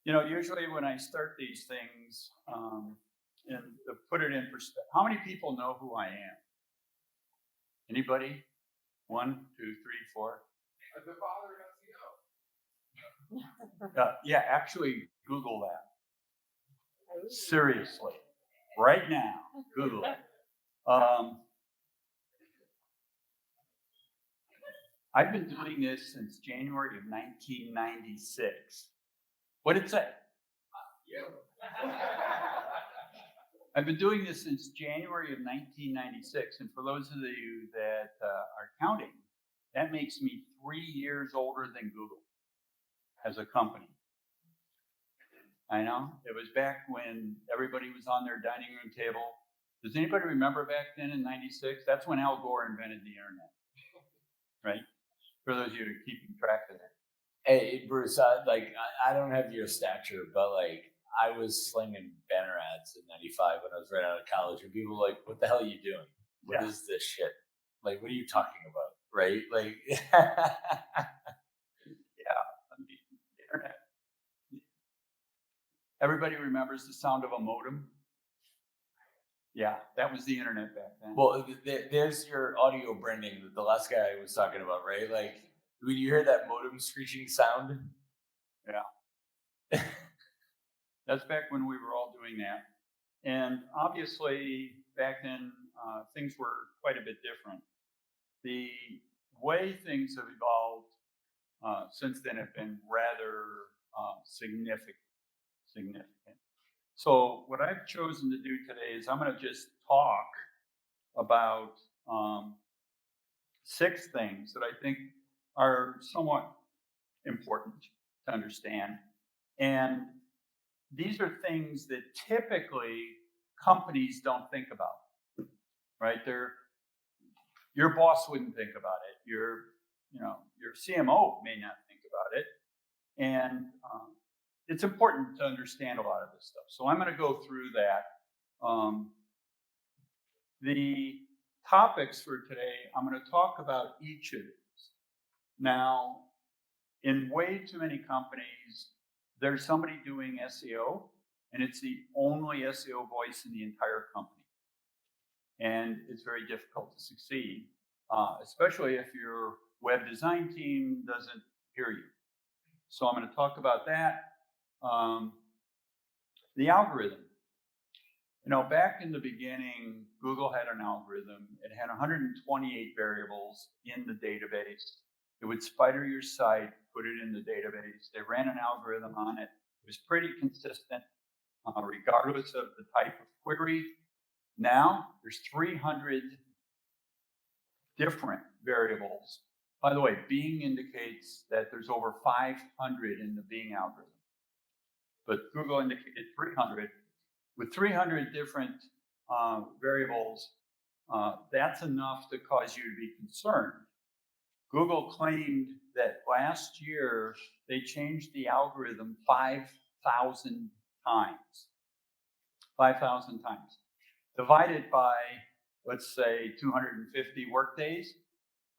Usually when I start these things, and to put it in perspective, how many people know who I am? Anybody? One, two, three, four. The father of SEO. Yeah, actually, Google that. Seriously, right now, Google it. I've been doing this since January of 1996. What did it say? I've been doing this since January of 1996, and for those of you that are counting, that makes me 3 years older than Google as a company. I know, it was back when everybody was on their dining room table. Does anybody remember back then in 96? That's when Al Gore invented the internet, right? For those of you who are keeping track of that. Hey, Bruce, I don't have your stature, but I was slinging banner ads in '95 when I was right out of college, and people were like, "What the hell are you doing? What is this shit? What are you talking about?" Right? Yeah, the internet. Everybody remembers the sound of a modem? Yeah, that was the internet back then. Well, there's your audio branding that the last guy was talking about, right? When you hear that modem screeching sound. Yeah. That's back when we were all doing that. And obviously, back then, things were quite a bit different. The way things have evolved since then have been rather significant. So what I've chosen to do today is I'm going to just talk about 6 things that I think are somewhat important to understand. And these are things that typically companies don't think about, right? Your boss wouldn't think about it. Your CMO may not think about it. And it's important to understand a lot of this stuff. So I'm going to go through that. The topics for today, I'm going to talk about each of these. Now, in way too many companies, there's somebody doing SEO, and it's the only SEO voice in the entire company. And it's very difficult to succeed, especially if your web design team doesn't hear you. So I'm going to talk about that. The algorithm. Back in the beginning, Google had an algorithm. It had 128 variables in the database. It would spider your site, put it in the database. They ran an algorithm on it. It was pretty consistent, regardless of the type of query. Now, there's 300 different variables. By the way, Bing indicates that there's over 500 in the Bing algorithm. But Google indicated 300. With 300 different variables, that's enough to cause you to be concerned. Google claimed that last year they changed the algorithm 5,000 times. 5,000 times. Divided by, let's say, 250 work days.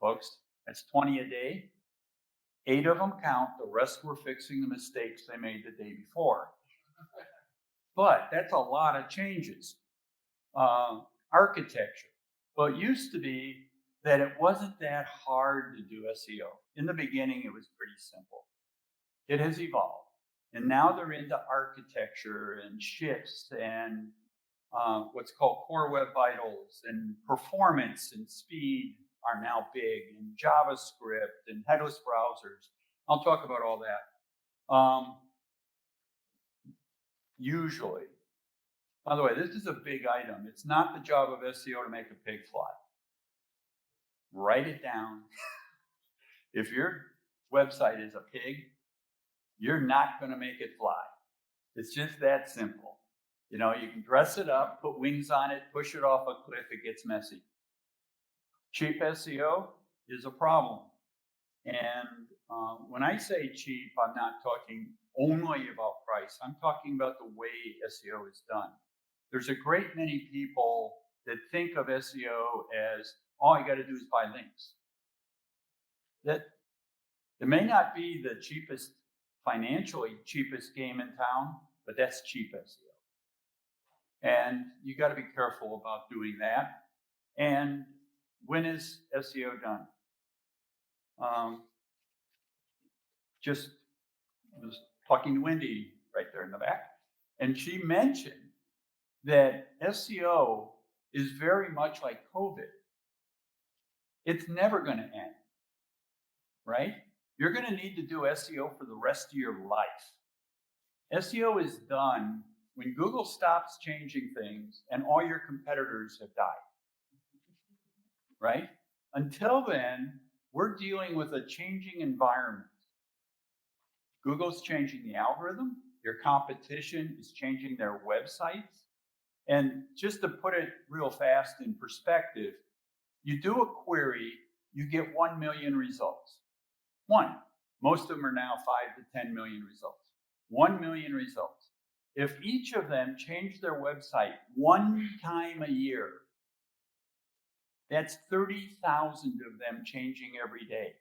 Folks, that's 20 a day. 8 of them count. The rest were fixing the mistakes they made the day before. But that's a lot of changes. Architecture. Well, it used to be that it wasn't that hard to do SEO. In the beginning, it was pretty simple. It has evolved. And now they're into architecture and shifts and what's called core web vitals, and performance and speed are now big, and JavaScript and headless browsers. I'll talk about all that. Usually, by the way, this is a big item. It's not the job of SEO to make a pig fly. Write it down. If your website is a pig, you're not going to make it fly. It's just that simple. You can dress it up, put wings on it, push it off a cliff, it gets messy. Cheap SEO is a problem. And when I say cheap, I'm not talking only about price. I'm talking about the way SEO is done. There's a great many people that think of SEO as all you got to do is buy links. That it may not be the cheapest financially cheapest game in town, but that's cheap SEO. And you got to be careful about doing that. And when is SEO done? Just was talking to Wendy right there in the back, and she mentioned that SEO is very much like COVID. It's never going to end, right? You're going to need to do SEO for the rest of your life. SEO is done when Google stops changing things and all your competitors have died, right? Until then, we're dealing with a changing environment. Google's changing the algorithm. Your competition is changing their websites. And just to put it real fast in perspective, you do a query, you get 1 million results. One. Most of them are now 5 to 10 million results. 1 million results. If each of them changed their website one time a year, that's 30,000 of them changing every day.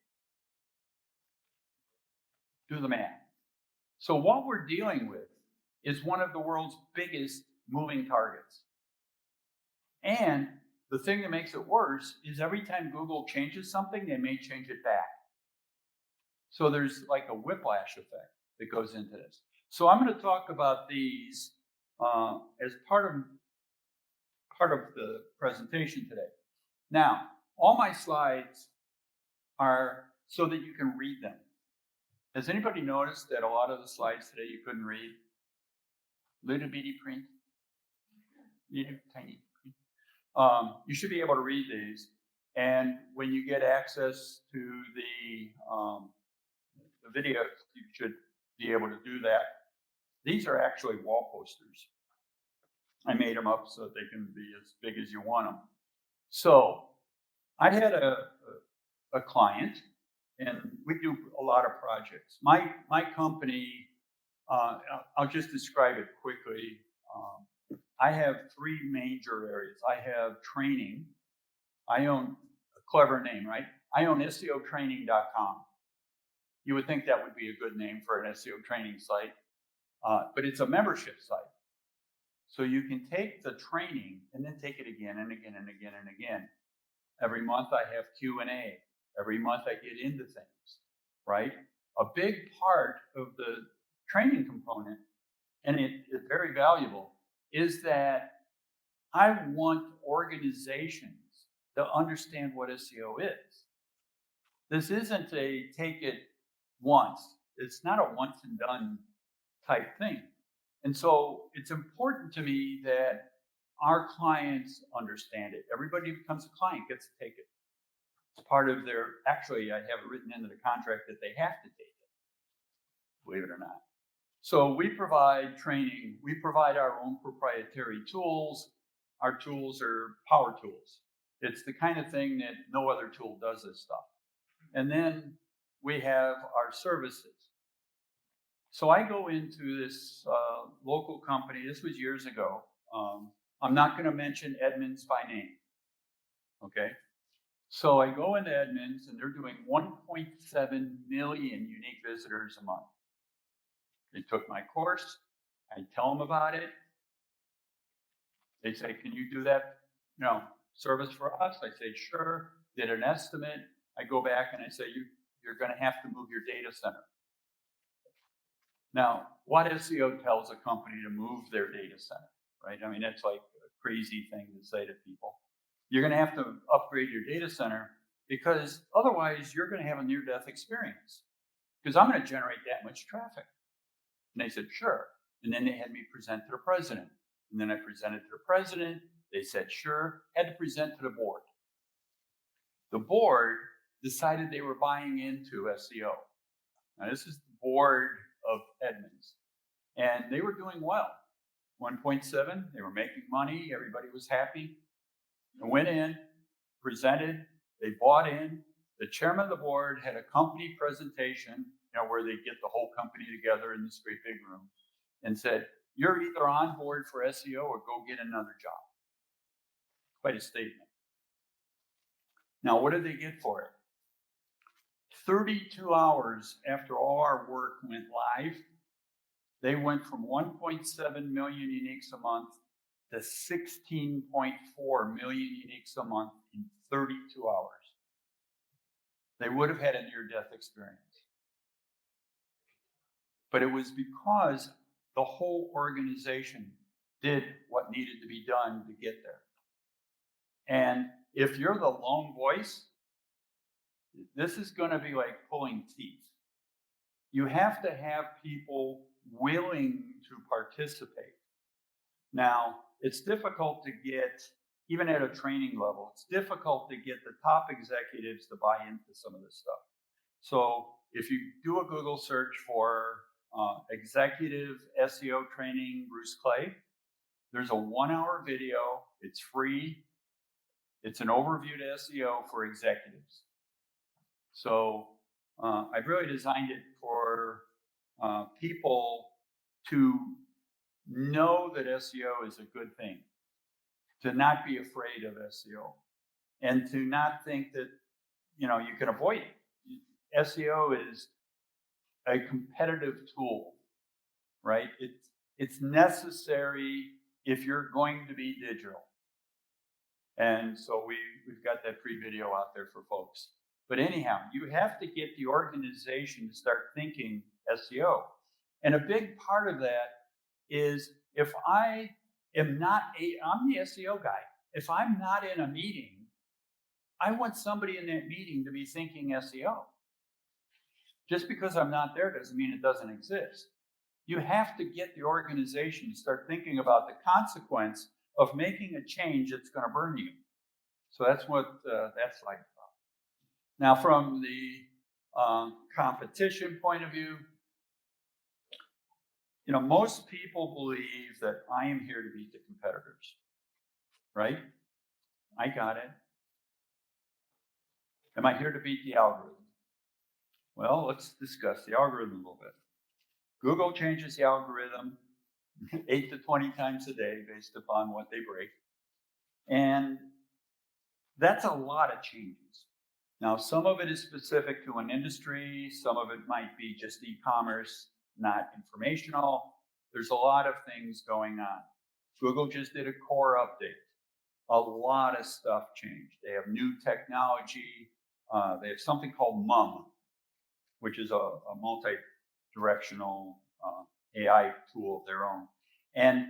Do the math. So what we're dealing with is one of the world's biggest moving targets. And the thing that makes it worse is every time Google changes something, they may change it back. So there's like a whiplash effect that goes into this. So I'm going to talk about these as part of the presentation today. Now, all my slides are so that you can read them. Has anybody noticed that a lot of the slides today you couldn't read? Little bitty print, little tiny print. You should be able to read these, and when you get access to the videos, you should be able to do that. These are actually wall posters. I made them up so that they can be as big as you want them. So I had a client, and we do a lot of projects. My company, I'll just describe it quickly. I have 3 major areas. I have training. I own a clever name, right? I own SEOtraining.com. You would think that would be a good name for an SEO training site, but it's a membership site. So you can take the training and then take it again and again and again and again. Every month I have Q&A. Every month I get into things, right? A big part of the training component, and it is very valuable, is that I want organizations to understand what SEO is. This isn't a take it once. It's not a once and done type thing. And so it's important to me that our clients understand it. Everybody who becomes a client gets to take it. It's part of actually, I have it written into the contract that they have to take it, believe it or not. So we provide training. We provide our own proprietary tools. Our tools are power tools. It's the kind of thing that no other tool does this stuff. And then we have our services. So I go into this local company. This was years ago. I'm not going to mention Edmunds by name. Okay. So I go into Edmunds, and they're doing 1.7 million unique visitors a month. They took my course. I tell them about it. They say, "Can you do that, service for us?" I say, "Sure." Did an estimate. I go back and I say, "You're going to have to move your data center." Now, what SEO tells a company to move their data center, right? I mean, that's like a crazy thing to say to people. You're going to have to upgrade your data center because otherwise you're going to have a near-death experience because I'm going to generate that much traffic. And they said, "Sure." And then they had me present to the president. And then I presented to the president. They said, "Sure." Had to present to the board. The board decided they were buying into SEO. Now, this is the board of Edmunds. And they were doing well. 1.7, they were making money. Everybody was happy. I went in, presented, they bought in. The chairman of the board had a company presentation, where they get the whole company together in this great big room, and said, "You're either on board for SEO or go get another job." Quite a statement. Now, what did they get for it? 32 hours after all our work went live, they went from 1.7 million uniques a month to 16.4 million uniques a month in 32 hours. They would have had a near-death experience. But it was because the whole organization did what needed to be done to get there. And if you're the lone voice, this is going to be like pulling teeth. You have to have people willing to participate. Now, it's difficult to get, even at a training level, it's difficult to get the top executives to buy into some of this stuff. So if you do a Google search for executive SEO training, Bruce Clay, there's a 1-hour video. It's free. It's an overview to SEO for executives. So I've really designed it for people to know that SEO is a good thing, to not be afraid of SEO, and to not think that you can avoid it. SEO is a competitive tool, right? It's necessary if you're going to be digital. And so we've got that free video out there for folks. But anyhow, you have to get the organization to start thinking SEO. And a big part of that is if I'm the SEO guy. If I'm not in a meeting, I want somebody in that meeting to be thinking SEO. Just because I'm not there doesn't mean it doesn't exist. You have to get the organization to start thinking about the consequence of making a change that's going to burn you. So that's what that's like. Now, from the competition point of view, most people believe that I am here to beat the competitors, right? I got it. Am I here to beat the algorithm? Well, let's discuss the algorithm a little bit. Google changes the algorithm 8 to 20 times a day based upon what they break. And that's a lot of changes. Now, some of it is specific to an industry. Some of it might be just e-commerce, not informational. There's a lot of things going on. Google just did a core update. A lot of stuff changed. They have new technology. They have something called MUM, which is a multi-directional AI tool of their own. And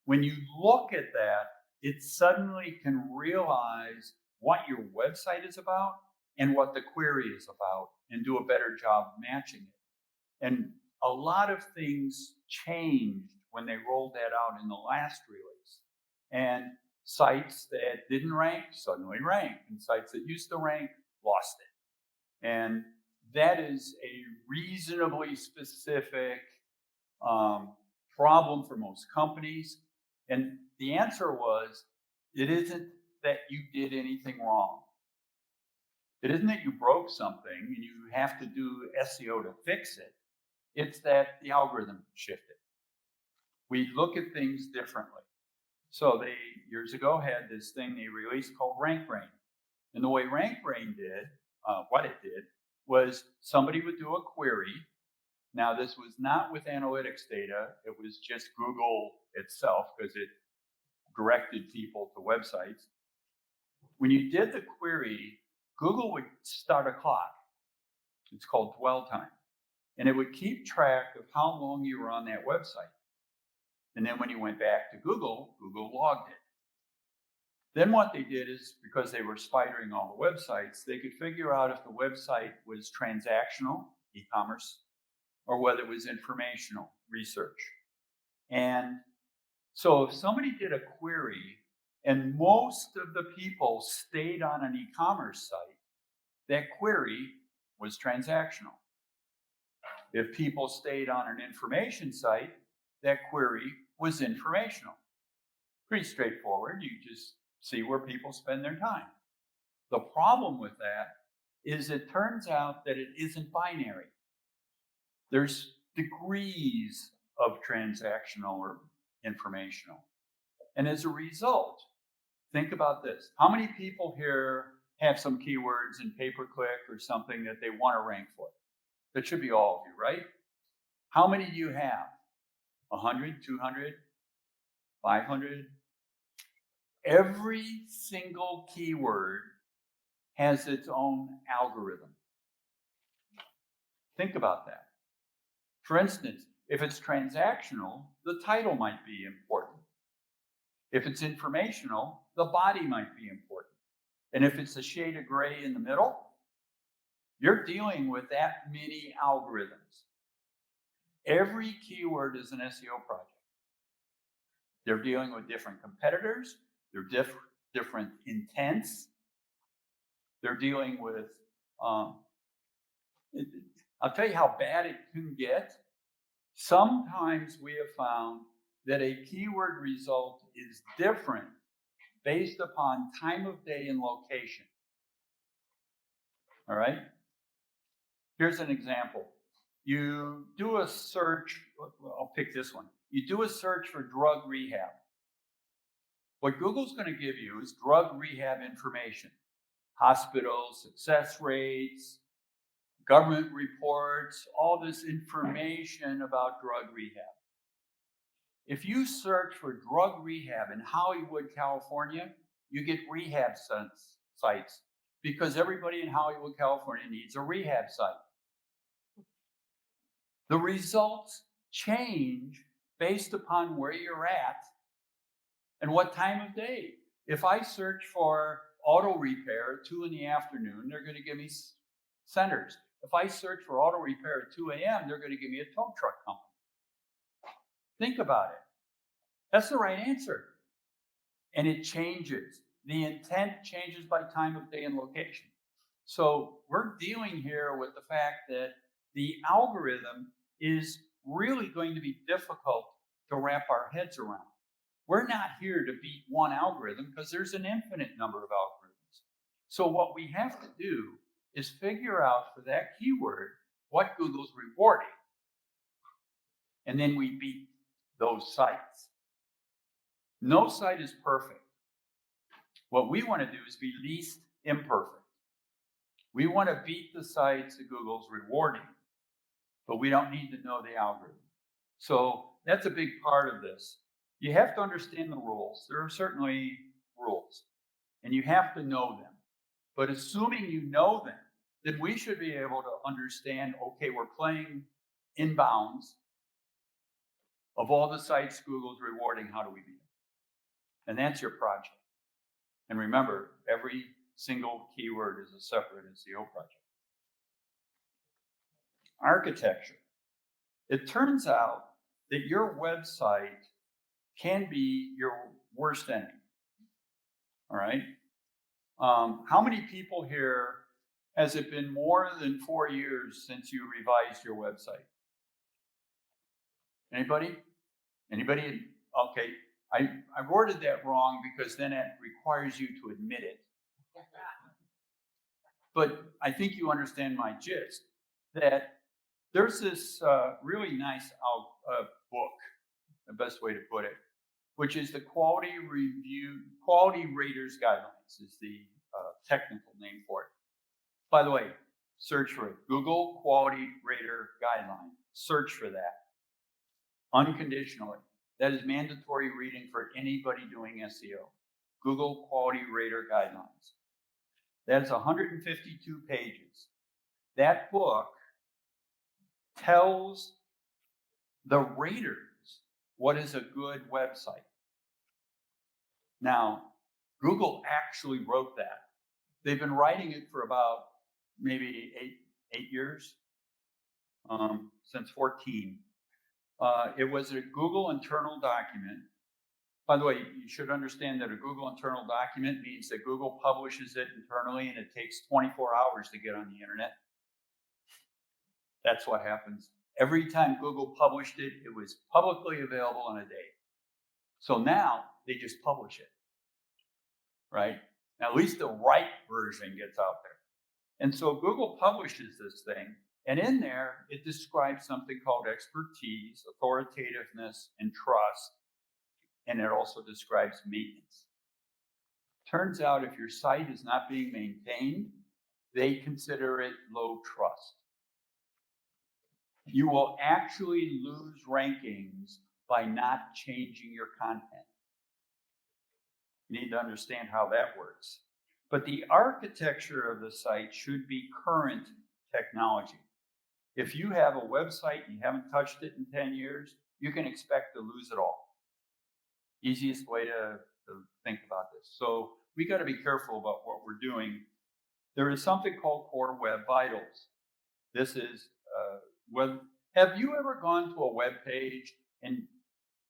when you look at that, it suddenly can realize what your website is about and what the query is about and do a better job matching it. And a lot of things changed when they rolled that out in the last release. And sites that didn't rank suddenly ranked, and sites that used to rank lost it. And that is a reasonably specific problem for most companies. And the answer was, it isn't that you did anything wrong. It isn't that you broke something and you have to do SEO to fix it. It's that the algorithm shifted. We look at things differently. So they, years ago, had this thing they released called Rankbrain. And the way Rankbrain did, what it did, was somebody would do a query. Now, this was not with analytics data. It was just Google itself, because it directed people to websites. When you did the query, Google would start a clock. It's called dwell time. And it would keep track of how long you were on that website. And then when you went back to Google, Google logged it. Then what they did is, because they were spidering all the websites, they could figure out if the website was transactional, e-commerce, or whether it was informational, research. And so if somebody did a query and most of the people stayed on an e-commerce site, that query was transactional. If people stayed on an information site, that query was informational. Pretty straightforward. You just see where people spend their time. The problem with that is it turns out that it isn't binary. There's degrees of transactional or informational. And as a result, think about this. How many people here have some keywords in pay-per-click or something that they want to rank for. That should be all of you, right? How many do you have? 100, 200, 500? Every single keyword has its own algorithm. Think about that. For instance, if it's transactional, the title might be important. If it's informational, the body might be important. And if it's a shade of gray in the middle, you're dealing with that many algorithms. Every keyword is an SEO project. They're dealing with different competitors. They're different intents. They're dealing with, I'll tell you how bad it can get. Sometimes we have found that a keyword result is different based upon time of day and location. All right? Here's an example. You do a search, I'll pick this one. You do a search for drug rehab. What Google's going to give you is drug rehab information. Hospitals, success rates, government reports, all this information about drug rehab. If you search for drug rehab in Hollywood, California, you get rehab sites because everybody in Hollywood, California needs a rehab site. The results change based upon where you're at and what time of day. If I search for auto repair at 2 in the afternoon, they're going to give me centers. If I search for auto repair at 2 a.m., they're going to give me a tow truck company. Think about it. That's the right answer. And it changes. The intent changes by time of day and location. So we're dealing here with the fact that the algorithm is really going to be difficult to wrap our heads around. We're not here to beat one algorithm because there's an infinite number of algorithms. So what we have to do is figure out for that keyword what Google's rewarding. And then we beat those sites. No site is perfect. What we want to do is be least imperfect. We want to beat the sites that Google's rewarding, but we don't need to know the algorithm. So that's a big part of this. You have to understand the rules. There are certainly rules, and you have to know them. But assuming you know them, then we should be able to understand, okay, we're playing inbounds of all the sites Google's rewarding, how do we beat them? And that's your project. And remember, every single keyword is a separate SEO project. Architecture. It turns out that your website can be your worst enemy. All right? How many people here, has it been more than 4 years since you revised your website? Anybody? Anybody? Okay. I worded that wrong because then it requires you to admit it. But I think you understand my gist, that there's this really nice book, the best way to put it, which is the Quality Raters Guidelines is the technical name for it. By the way, search for it. Google Quality Rater Guideline. Search for that. Unconditionally. That is mandatory reading for anybody doing SEO. Google Quality Rater Guidelines. That's 152 pages. That book tells the raters what is a good website. Now, Google actually wrote that. They've been writing it for about maybe eight years, since 14. It was a Google internal document. By the way, you should understand that a Google internal document means that Google publishes it internally and it takes 24 hours to get on the internet. That's what happens. Every time Google published it, it was publicly available in a day. So now they just publish it, right? Now, at least the right version gets out there. And so Google publishes this thing, and in there, it describes something called expertise, authoritativeness, and trust, and it also describes maintenance. Turns out if your site is not being maintained, they consider it low trust. You will actually lose rankings by not changing your content. You need to understand how that works. But the architecture of the site should be current technology. If you have a website and you haven't touched it in 10 years, you can expect to lose it all. Easiest way to think about this. So we got to be careful about what we're doing. There is something called Core Web Vitals. This is web. Have you ever gone to a web page and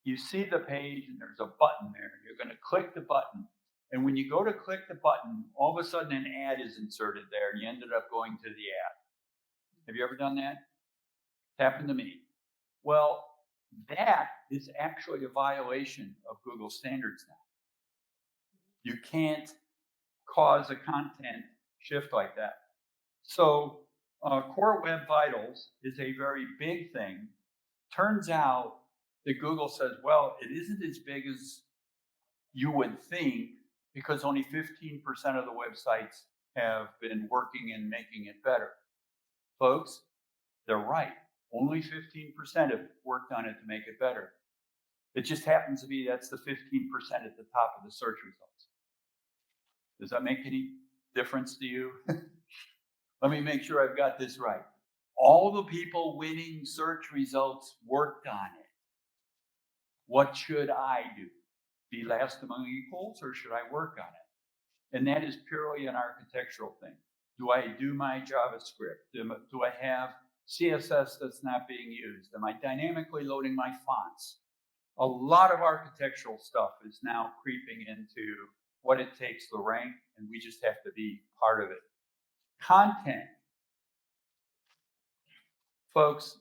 you see the page and there's a button there and you're going to click the button, and when you go to click the button, all of a sudden an ad is inserted there and you ended up going to the ad? Have you ever done that? It happened to me. Well, that is actually a violation of Google standards now. You can't cause a content shift like that. So Core Web Vitals is a very big thing. Turns out that Google says, well, it isn't as big as you would think because only 15% of the websites have been working and making it better. Folks, they're right. Only 15% have worked on it to make it better. It just happens to be that's the 15% at the top of the search results. Does that make any difference to you? Let me make sure I've got this right. All the people winning search results worked on it. What should I do? Be last among equals, or should I work on it? And that is purely an architectural thing. Do I do my JavaScript? Do I have CSS that's not being used? Am I dynamically loading my fonts? A lot of architectural stuff is now creeping into what it takes to rank, and we just have to be part of it. Content. Folks,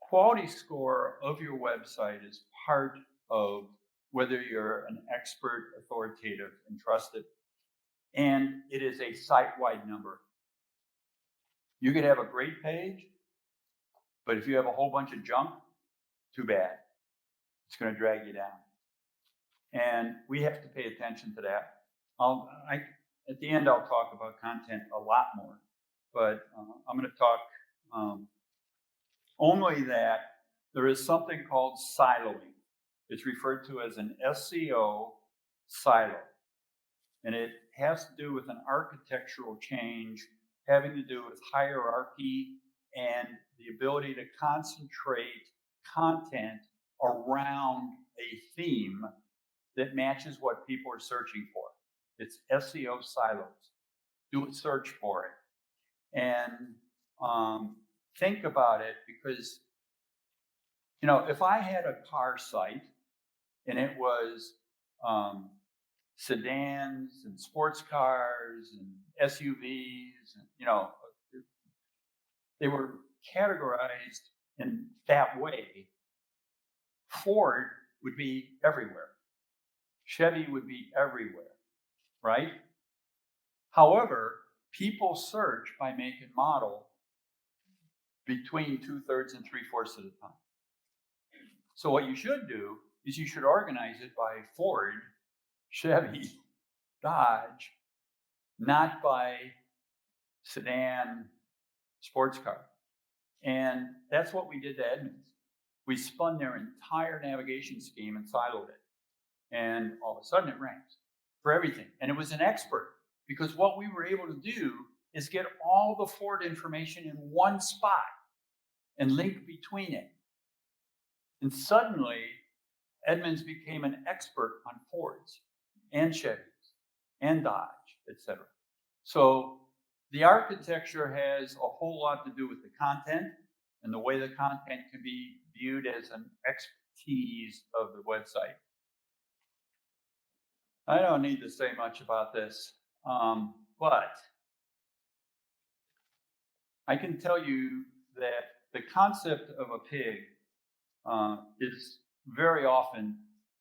quality score of your website is part of whether you're an expert, authoritative, and trusted. And it is a site-wide number. You could have a great page, but if you have a whole bunch of junk, too bad. It's going to drag you down. And we have to pay attention to that. At the end, I'll talk about content a lot more, but I'm going to talk only that there is something called siloing. It's referred to as an SEO silo. And it has to do with an architectural change having to do with hierarchy and the ability to concentrate content around a theme that matches what people are searching for. It's SEO silos. Do a search for it. And think about it, because, if I had a car site and it was sedans and sports cars and SUVs, and, they were categorized in that way, Ford would be everywhere. Chevy would be everywhere, right? However, people search by make and model between 2/3 and 3/4 of the time. So what you should do is you should organize it by Ford, Chevy, Dodge, not by sedan, sports car. And that's what we did to Edmunds. We spun their entire navigation scheme and siloed it. And all of a sudden it ranks for everything. And it was an expert, because what we were able to do is get all the Ford information in one spot and link between it. And suddenly, Edmunds became an expert on Fords and Chevys and Dodge, etc. So the architecture has a whole lot to do with the content and the way the content can be viewed as an expertise of the website. I don't need to say much about this, but I can tell you that the concept of a pig is very often,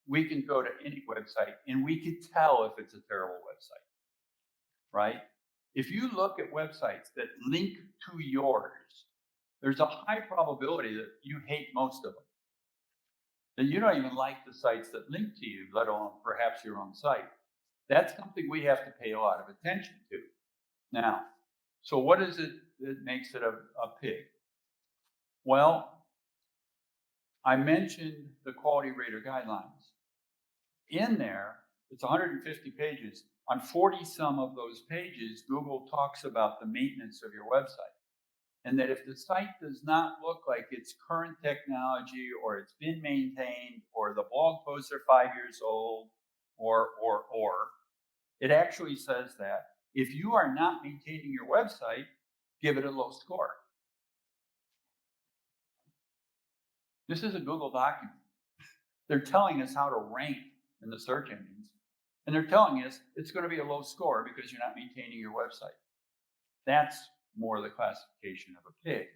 we can go to any website and we can tell if it's a terrible website, right? If you look at websites that link to yours, there's a high probability that you hate most of them. That you don't even like the sites that link to you, let alone perhaps your own site. That's something we have to pay a lot of attention to. Now, so what is it that makes it a pig? Well, I mentioned the quality rater guidelines. In there, it's 150 pages. On 40 some of those pages, Google talks about the maintenance of your website. And that if the site does not look like it's current technology, or it's been maintained, or the blog posts are 5 years old, or, it actually says that if you are not maintaining your website, give it a low score. This is a Google document. They're telling us how to rank in the search engines. And they're telling us it's going to be a low score because you're not maintaining your website. That's more the classification of a pig.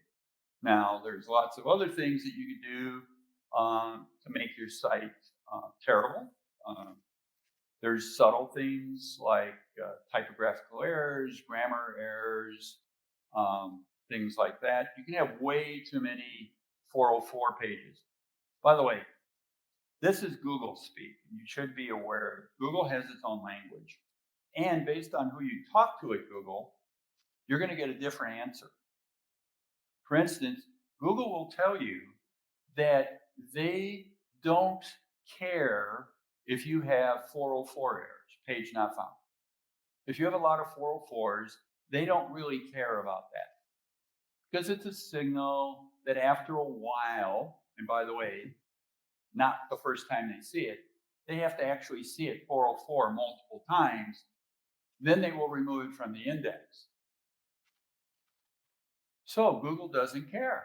Now, there's lots of other things that you can do to make your site terrible. There's subtle things like typographical errors, grammar errors, things like that. You can have way too many 404 pages. By the way, this is Google speak. You should be aware Google has its own language. And based on who you talk to at Google, you're going to get a different answer. For instance, Google will tell you that they don't care if you have 404 errors, page not found. If you have a lot of 404s, they don't really care about that because it's a signal that after a while, and by the way, not the first time they see it, they have to actually see it 404 multiple times, then they will remove it from the index. So Google doesn't care.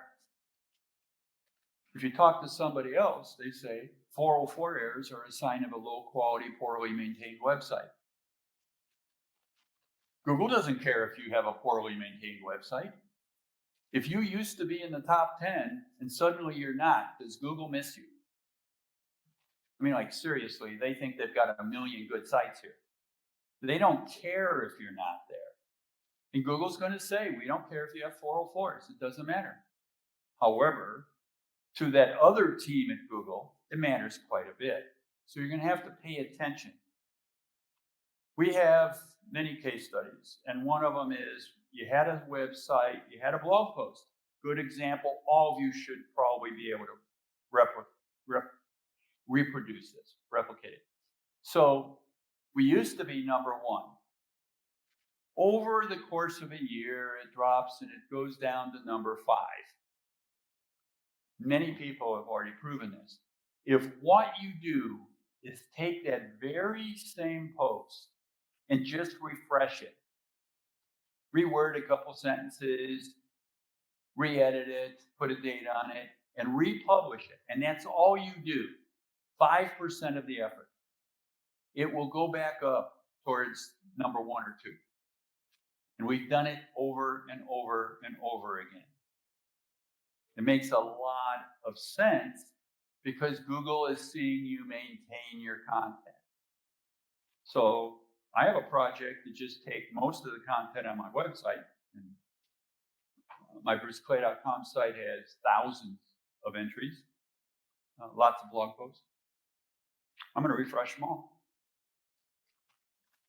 If you talk to somebody else, they say 404 errors are a sign of a low quality, poorly maintained website. Google doesn't care if you have a poorly maintained website. If you used to be in the top 10 and suddenly you're not, does Google miss you? I mean, like, seriously, they think they've got a million good sites here. They don't care if you're not there. And Google's going to say, we don't care if you have 404s. It doesn't matter. However, to that other team at Google, it matters quite a bit. So you're going to have to pay attention. We have many case studies, and one of them is you had a website, you had a blog post. Good example, all of you should probably be able to reproduce this, replicate it. So we used to be number one. Over the course of a year, it drops and it goes down to number 5. Many people have already proven this. If what you do is take that very same post and just refresh it, reword a couple sentences, re-edit it, put a date on it, and republish it, and that's all you do, 5% of the effort, it will go back up towards number 1 or 2. And we've done it over and over and over again. It makes a lot of sense because Google is seeing you maintain your content. So I have a project to just take most of the content on my website. And my bruceclay.com site has thousands of entries, lots of blog posts. I'm going to refresh them all.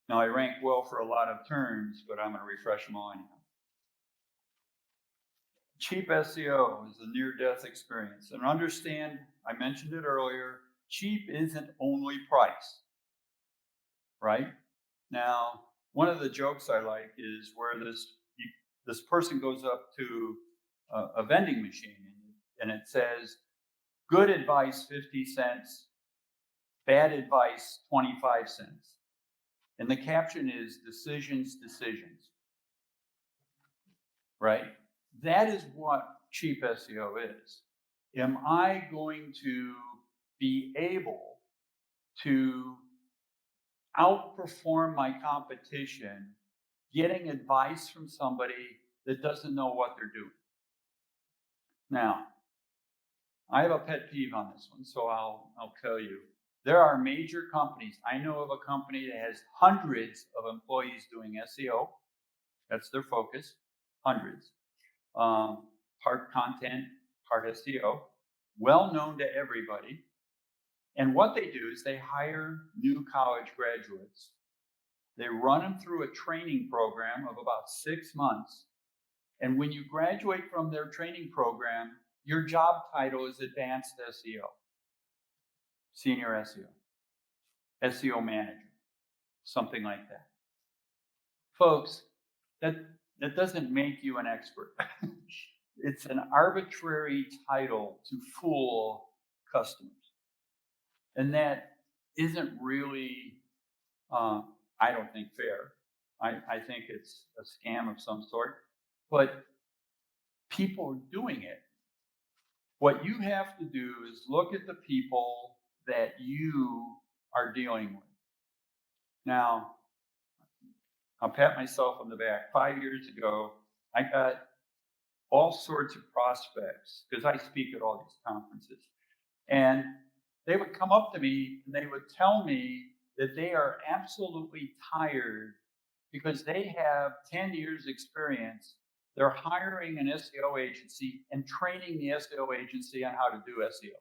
Now, I rank well for a lot of terms, but I'm going to refresh them all anyhow. Cheap SEO is a near-death experience. And understand, I mentioned it earlier, cheap isn't only price, right? Now, one of the jokes I like is where this person goes up to a vending machine and it says, good advice, 50 cents, bad advice, 25 cents. And the caption is decisions, right? That is what cheap SEO is. Am I going to be able to outperform my competition getting advice from somebody that doesn't know what they're doing? Now, I have a pet peeve on this one, so I'll tell you. There are major companies. I know of a company that has hundreds of employees doing SEO. That's their focus, hundreds. Part content, part SEO, well known to everybody. And what they do is they hire new college graduates They run them through a training program of about 6 months. And when you graduate from their training program, your job title is Advanced SEO, Senior SEO, SEO Manager, something like that. Folks, that doesn't make you an expert. It's an arbitrary title to fool customers. And that isn't really, I don't think, fair. I think it's a scam of some sort. But people are doing it. What you have to do is look at the people that you are dealing with. Now, I'll pat myself on the back. 5 years ago, I got all sorts of prospects because I speak at all these conferences. And they would come up to me and they would tell me that they are absolutely tired because they have 10 years experience. They're hiring an SEO agency and training the SEO agency on how to do SEO.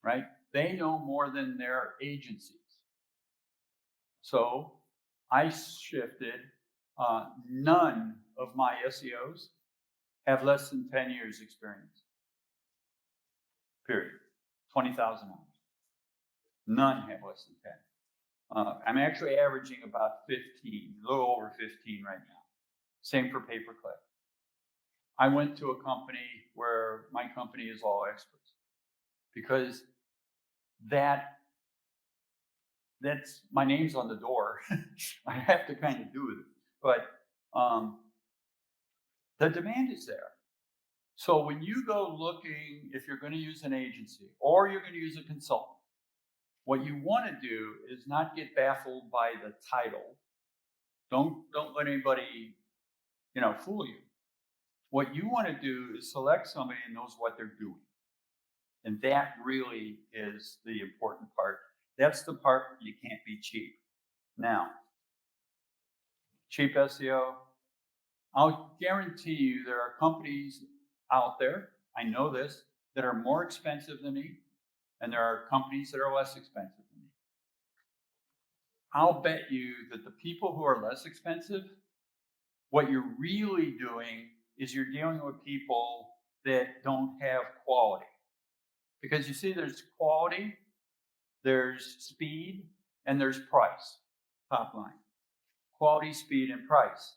Right? They know more than their agencies. So I shifted. None of my SEOs have less than 10 years experience. Period. $20,000. None have less than 10. I'm actually averaging about 15, a little over 15 right now. Same for pay-per-click. I went to a company where my company is all experts because that's my name's on the door. I have to kind of do it, but the demand is there. So when you go looking, if you're going to use an agency or you're going to use a consultant, what you want to do is not get baffled by the title. Don't let anybody, fool you. What you want to do is select somebody who knows what they're doing. And that really is the important part. That's the part where you can't be cheap. Now, cheap SEO, I'll guarantee you there are companies out there, I know this, that are more expensive than me, and there are companies that are less expensive than me. I'll bet you that the people who are less expensive, what you're really doing is you're dealing with people that don't have quality. Because you see, there's quality, there's speed, and there's price, top line. Quality, speed, and price.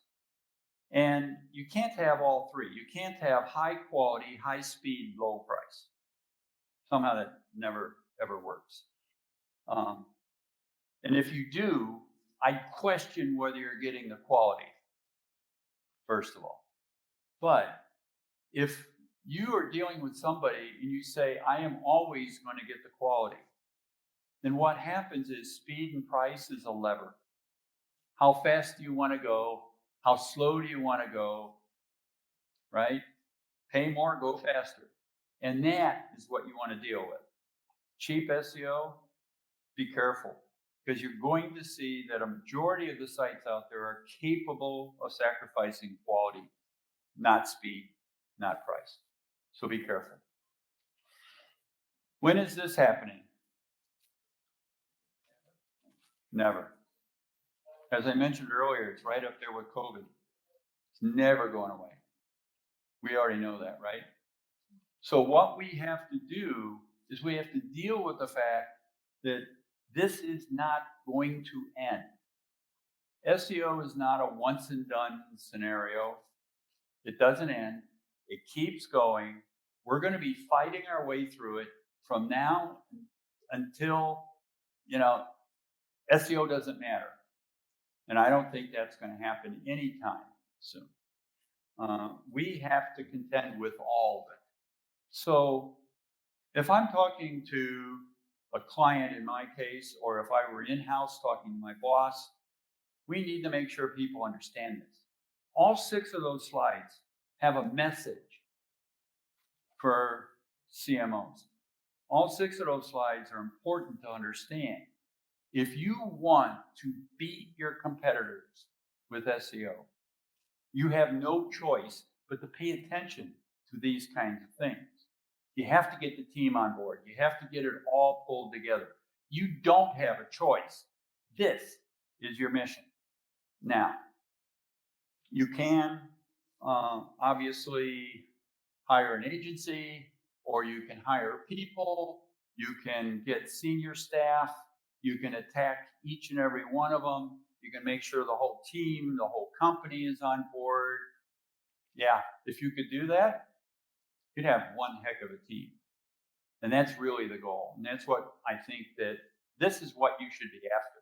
And you can't have all three. You can't have high quality, high speed, low price. Somehow that never, ever works. And if you do, I question whether you're getting the quality, first of all. But if you are dealing with somebody and you say, I am always going to get the quality, then what happens is speed and price is a lever. How fast do you want to go? How slow do you want to go? Right? Pay more, go faster. And that is what you want to deal with. Cheap SEO, be careful, because you're going to see that a majority of the sites out there are capable of sacrificing quality, not speed, not price. So be careful. When is this happening? Never. As I mentioned earlier, it's right up there with COVID. It's never going away. We already know that, right? So what we have to do is we have to deal with the fact that this is not going to end. SEO is not a once and done scenario. It doesn't end. It keeps going. We're going to be fighting our way through it from now until, SEO doesn't matter. And I don't think that's going to happen anytime soon. We have to contend with all of it. So if I'm talking to a client in my case, or if I were in-house talking to my boss, we need to make sure people understand this. All 6 of those slides have a message for CMOs. All 6 of those slides are important to understand. If you want to beat your competitors with SEO, you have no choice but to pay attention to these kinds of things. You have to get the team on board. You have to get it all pulled together. You don't have a choice. This is your mission. Now, you can obviously hire an agency, or you can hire people. You can get senior staff. You can attack each and every one of them. You can make sure the whole team, the whole company is on board. Yeah, if you could do that, you'd have one heck of a team. And that's really the goal. And that's what I think that this is what you should be after.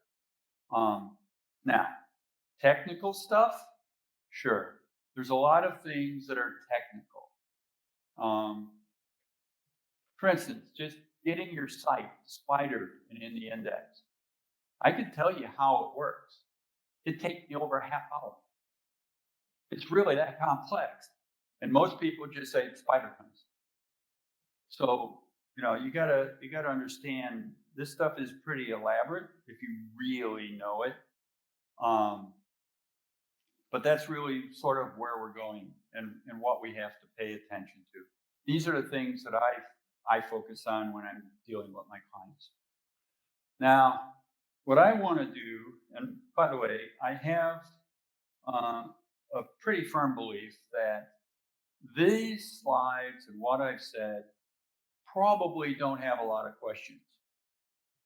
Now, technical stuff, sure. There's a lot of things that are technical. For instance, just getting your site spidered and in the index. I can tell you how it works. It'd take me over a half hour. It's really that complex. And most people just say spider comes. So, you gotta understand this stuff is pretty elaborate if you really know it. But that's really sort of where we're going and what we have to pay attention to. These are the things that I focus on when I'm dealing with my clients. Now, what I want to do, and by the way, I have a pretty firm belief that these slides and what I've said probably don't have a lot of questions.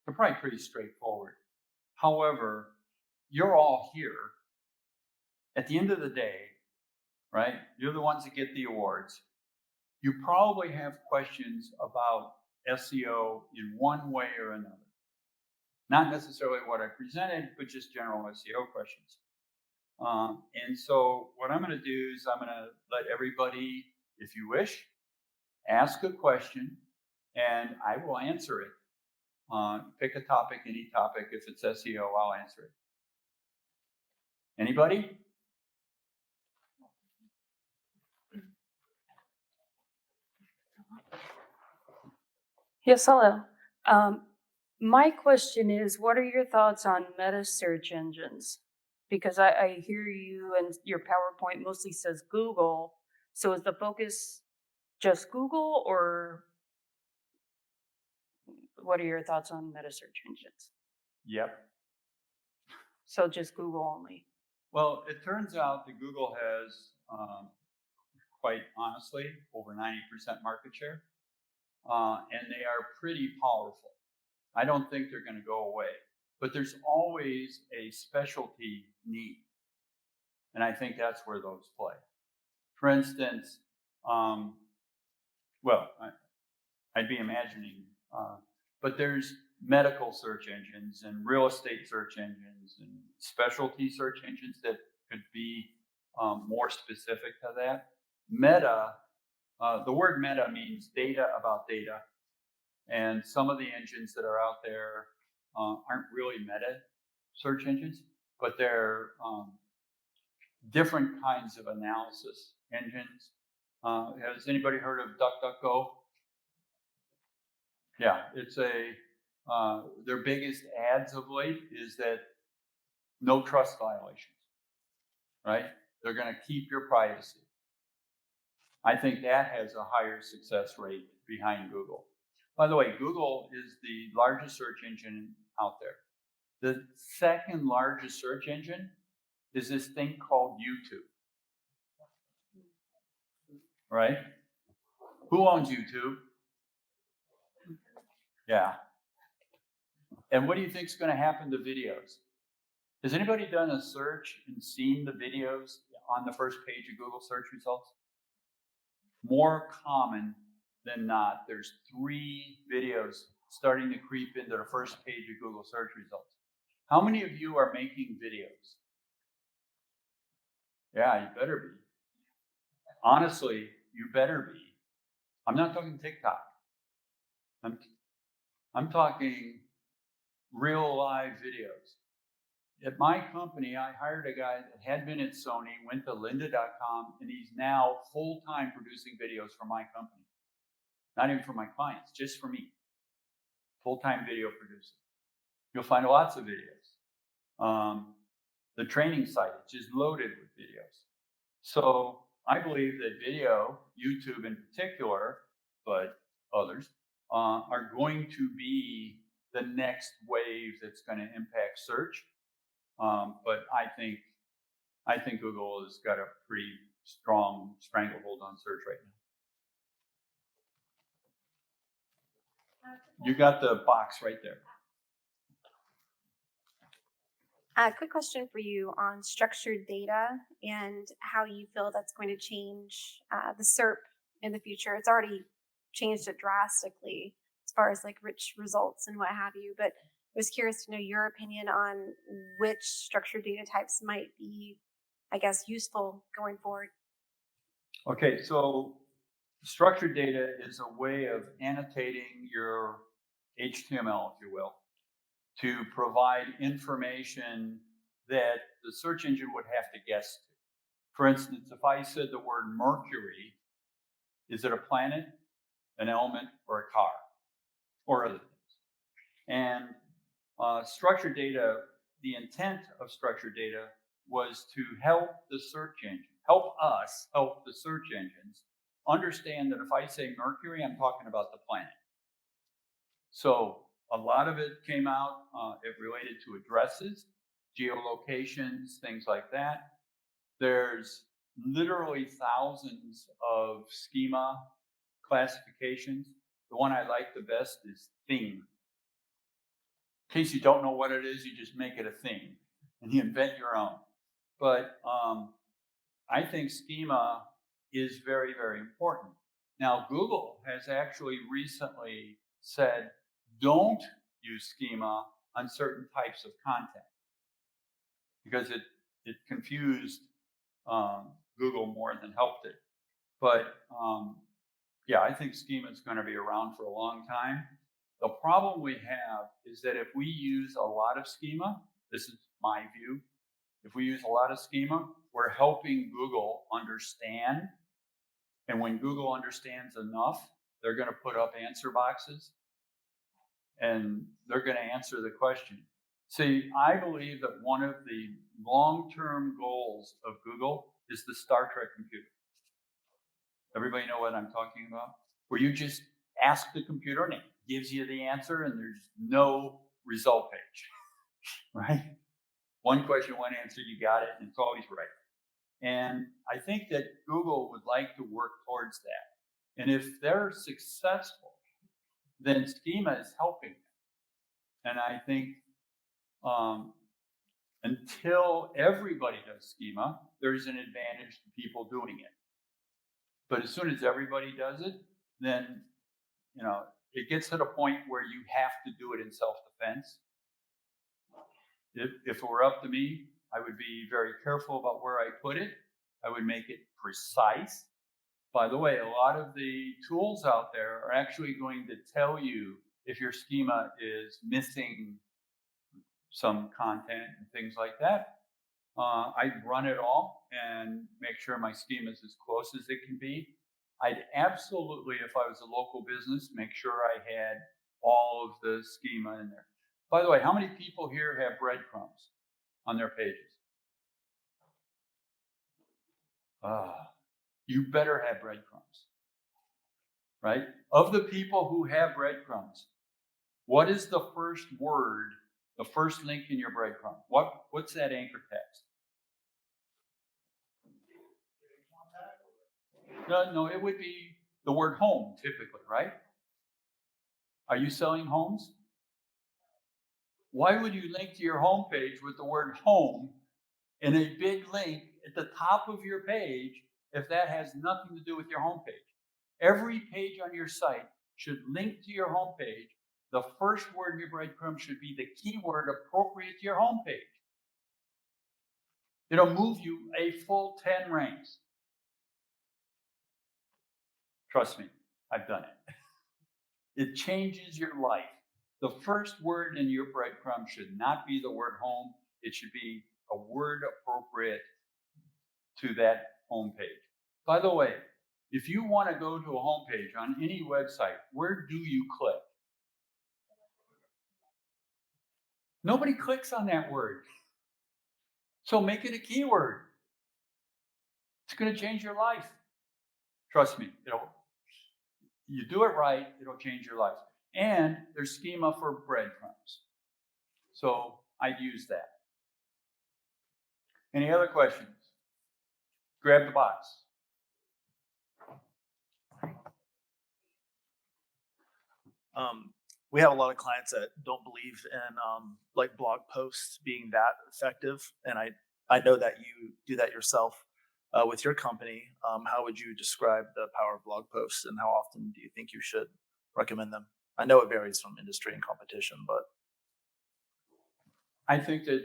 They're probably pretty straightforward. However, you're all here. At the end of the day, right? You're the ones that get the awards. You probably have questions about SEO in one way or another. Not necessarily what I presented, but just general SEO questions. And so what I'm going to do is I'm going to let everybody, if you wish, ask a question, and I will answer it. Pick a topic, any topic. If it's SEO, I'll answer it. Anybody? Yes, hello. My question is, what are your thoughts on meta search engines? Because I hear you and your PowerPoint mostly says Google. So is the focus just Google, or what are your thoughts on meta search engines? Yep. So just Google only. Well, it turns out that Google has, quite honestly, over 90% market share, and they are pretty powerful. I don't think they're going to go away, but there's always a specialty need, and I think that's where those play. For instance, I'd be imagining, but there's medical search engines and real estate search engines and specialty search engines that could be more specific to that. Meta, the word meta means data about data. And some of the engines that are out there aren't really meta search engines, but they're different kinds of analysis engines. Has anybody heard of Duckduckgo? Yeah, it's their biggest ads of late is that no trust violations, right? They're going to keep your privacy. I think that has a higher success rate behind Google. By the way, Google is the largest search engine out there. The second largest search engine is this thing called YouTube, right? Who owns YouTube? Yeah. And what do you think is going to happen to videos? Has anybody done a search and seen the videos on the first page of Google search results? More common than not, there's 3 videos starting to creep into the first page of Google search results. How many of you are making videos? Yeah, you better be. Honestly, you better be. I'm not talking TikTok. I'm talking real live videos. At my company, I hired a guy that had been at Sony, went to lynda.com, and he's now full-time producing videos for my company. Not even for my clients, just for me. Full-time video producer. You'll find lots of videos. The training site is just loaded with videos. So I believe that video, YouTube in particular, but others, are going to be the next wave that's going to impact search. But I think Google has got a pretty strong stranglehold on search right now. You got the box right there. Quick question for you on structured data and how you feel that's going to change the SERP in the future. It's already changed it drastically as far as like rich results and what have you, but I was curious to know your opinion on which structured data types might be, I guess, useful going forward. Okay, so structured data is a way of annotating your HTML, if you will, to provide information that the search engine would have to guess to. For instance, if I said the word Mercury, is it a planet, an element, or a car, or other things? And structured data, the intent of structured data was to help the search engine, help the search engines understand that if I say Mercury, I'm talking about the planet. So a lot of it came out, it related to addresses, geolocations, things like that. There's literally thousands of schema classifications. The one I like the best is theme. In case you don't know what it is, you just make it a theme and you invent your own. But I think schema is very, very important. Now, Google has actually recently said, don't use schema on certain types of content because it confused Google more than helped it. But yeah, I think schema is going to be around for a long time. The problem we have is that if we use a lot of schema, this is my view, if we use a lot of schema, we're helping Google understand. And when Google understands enough, they're going to put up answer boxes and they're going to answer the question. See, I believe that one of the long-term goals of Google is the Star Trek computer. Everybody know what I'm talking about? Where you just ask the computer and it gives you the answer and there's no result page, right? One question, one answer, you got it, and it's always right. And I think that Google would like to work towards that. And if they're successful, then schema is helping them. And I think until everybody does schema, there's an advantage to people doing it. But as soon as everybody does it, then it gets to the point where you have to do it in self-defense. If it were up to me, I would be very careful about where I put it. I would make it precise. By the way, a lot of the tools out there are actually going to tell you if your schema is missing some content and things like that. I'd run it all and make sure my schema is as close as it can be. I'd absolutely, if I was a local business, make sure I had all of the schema in there. By the way, how many people here have breadcrumbs on their pages? You better have breadcrumbs, right? Of the people who have breadcrumbs, what is the first word, the first link in your breadcrumb? What's that anchor text? No, it would be the word home typically, right? Are you selling homes? Why would you link to your home page with the word home and a big link at the top of your page if that has nothing to do with your home page? Every page on your site should link to your home page. The first word in your breadcrumb should be the keyword appropriate to your home page. It'll move you a full 10 ranks. Trust me, I've done it. It changes your life. The first word in your breadcrumb should not be the word home. It should be a word appropriate to that home page. By the way, if you want to go to a home page on any website, where do you click? Nobody clicks on that word. So make it a keyword. It's going to change your life. Trust me, you do it right, it'll change your life. And there's schema for breadcrumbs. So I'd use that. Any other questions? Grab the box. We have a lot of clients that don't believe in like blog posts being that effective, and I know that you do that yourself with your company. How would you describe the power of blog posts, and how often do you think you should recommend them? I know it varies from industry and competition, but I think that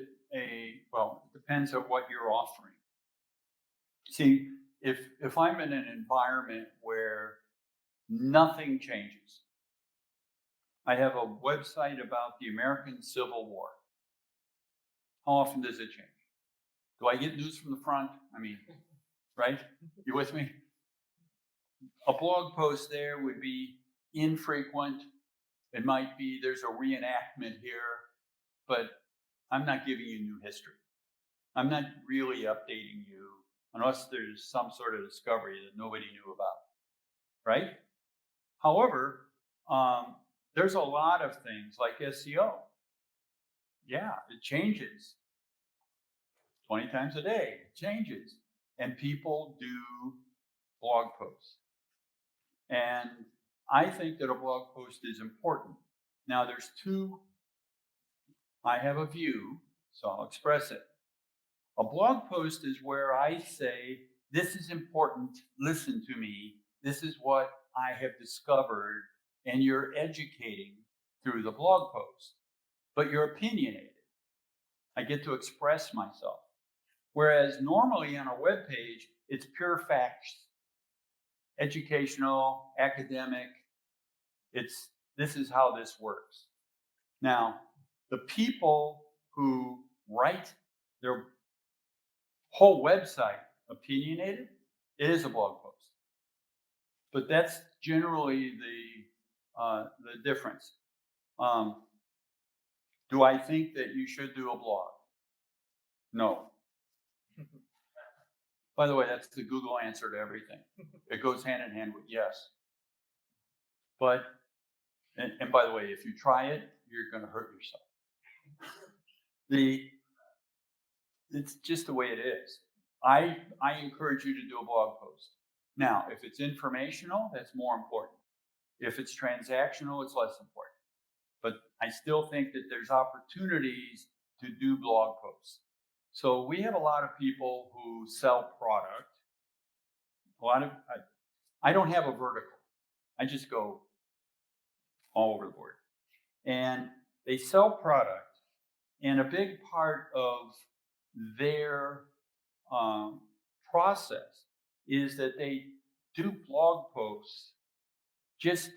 well, it depends on what you're offering. See, if I'm in an environment where nothing changes, I have a website about the American Civil War. How often does it change? Do I get news from the front? I mean, right? You with me? A blog post there would be infrequent. It might be there's a reenactment here, but I'm not giving you new history. I'm not really updating you unless there's some sort of discovery that nobody knew about, right? However, there's a lot of things like SEO. Yeah, it changes 20 times a day. It changes. And people do blog posts. And I think that a blog post is important. Now, there's two. I have a view, so I'll express it. A blog post is where I say, this is important, listen to me, this is what I have discovered, and you're educating through the blog post, but you're opinionated. I get to express myself. Whereas normally on a web page, it's pure facts, educational, academic. This is how this works. Now, the people who write their whole website opinionated, it is a blog post. But that's generally the difference. Do I think that you should do a blog? No. By the way, that's the Google answer to everything. It goes hand in hand with yes. But, and by the way, if you try it, you're going to hurt yourself. It's just the way it is. I encourage you to do a blog post. Now, if it's informational, that's more important. If it's transactional, it's less important. But I still think that there's opportunities to do blog posts. So we have a lot of people who sell product. I don't have a vertical. I just go all over the board. And they sell product, and a big part of their process is that they do blog posts just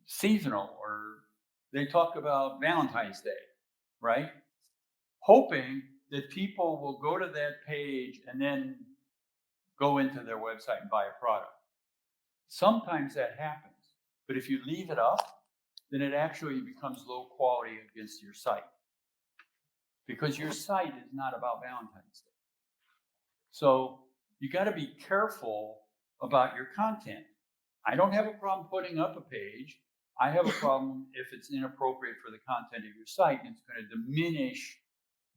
seasonal, or they talk about Valentine's Day, right? Hoping that people will go to that page and then go into their website and buy a product. Sometimes that happens, but if you leave it up, then it actually becomes low quality against your site, because your site is not about Valentine's Day. So you got to be careful about your content. I don't have a problem putting up a page. I have a problem if it's inappropriate for the content of your site, and it's going to diminish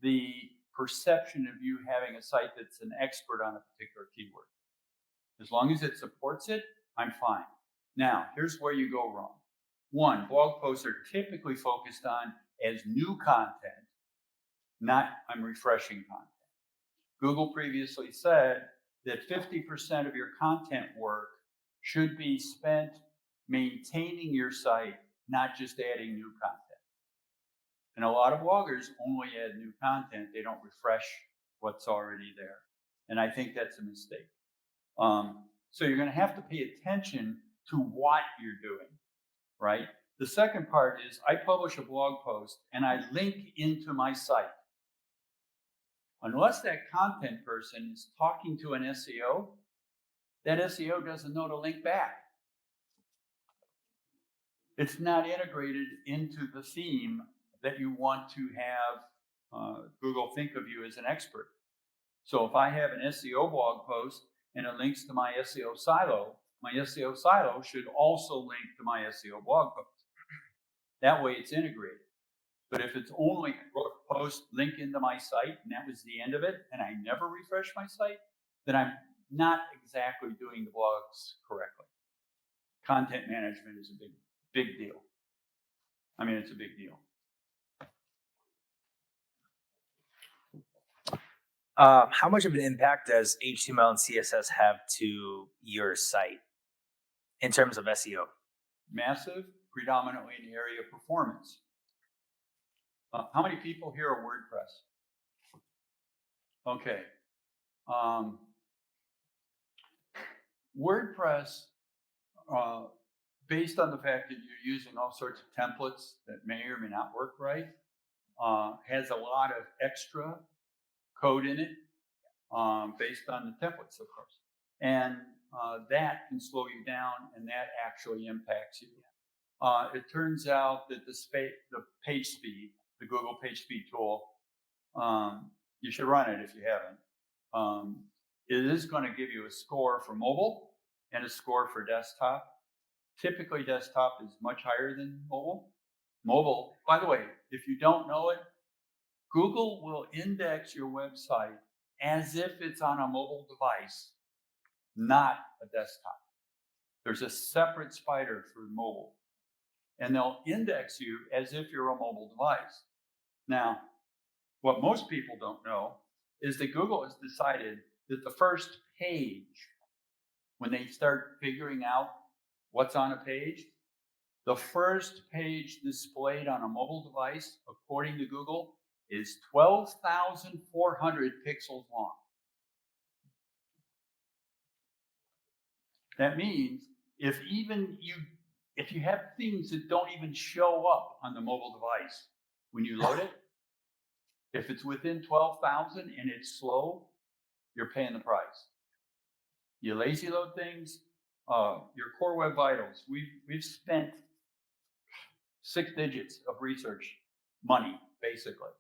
the perception of you having a site that's an expert on a particular keyword. As long as it supports it, I'm fine. Now, here's where you go wrong. One, blog posts are typically focused on as new content, not I'm refreshing content. Google previously said that 50% of your content work should be spent maintaining your site, not just adding new content. And a lot of bloggers only add new content. They don't refresh what's already there. And I think that's a mistake. So you're going to have to pay attention to what you're doing, right? The second part is I publish a blog post and I link into my site. Unless that content person is talking to an SEO, that SEO doesn't know to link back. It's not integrated into the theme that you want to have Google think of you as an expert. So if I have an SEO blog post and it links to my SEO silo should also link to my SEO blog post. That way it's integrated. But if it's only post link into my site and that was the end of it, and I never refresh my site, then I'm not exactly doing the blogs correctly. Content management is a big deal. I mean, it's a big deal. How much of an impact does HTML and CSS have to your site in terms of SEO? Massive, predominantly in the area of performance. How many people here are WordPress? Okay. WordPress, based on the fact that you're using all sorts of templates that may or may not work right, has a lot of extra code in it based on the templates, of course. And that can slow you down, and that actually impacts you. It turns out that the page speed, the Google page speed tool, you should run it if you haven't. It is going to give you a score for mobile and a score for desktop. Typically, desktop is much higher than mobile. Mobile, by the way, if you don't know it, Google will index your website as if it's on a mobile device, not a desktop. There's a separate spider for mobile, and they'll index you as if you're a mobile device. Now, what most people don't know is that Google has decided that the first page, when they start figuring out what's on a page, the first page displayed on a mobile device, according to Google, is 12,400 pixels long. That means if you have things that don't even show up on the mobile device when you load it, if it's within 12,000 and it's slow, you're paying the price. You lazy load things, your core web vitals. We've spent 6 digits of research money, basically,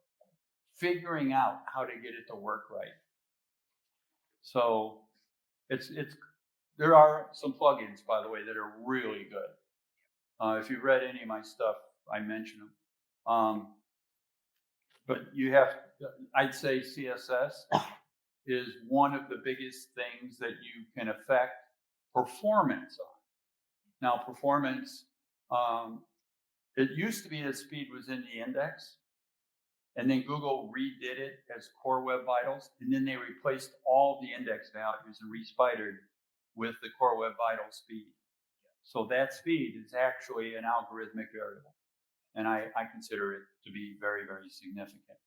figuring out how to get it to work right. So there are some plugins, by the way, that are really good. If you've read any of my stuff, I mention them. But I'd say CSS is one of the biggest things that you can affect performance on. Now, performance, it used to be that speed was in the index, and then Google redid it as Core Web Vitals, and then they replaced all the index values and respidered with the Core Web Vitals speed. So that speed is actually an algorithmic variable, and I consider it to be very, very significant.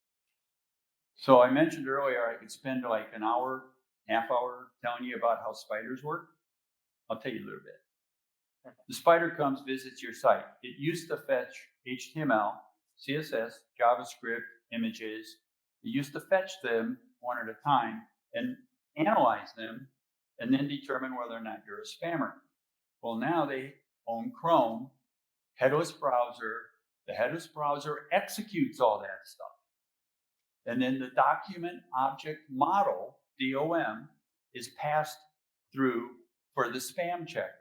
So I mentioned earlier I could spend like an hour, half hour telling you about how spiders work. I'll tell you a little bit. The spider comes, visits your site. It used to fetch HTML, CSS, JavaScript, images. It used to fetch them one at a time and analyze them and then determine whether or not you're a spammer. Well, now they own Chrome, headless browser. The headless browser executes all that stuff. And then the document object model, DOM, is passed through for the spam checker.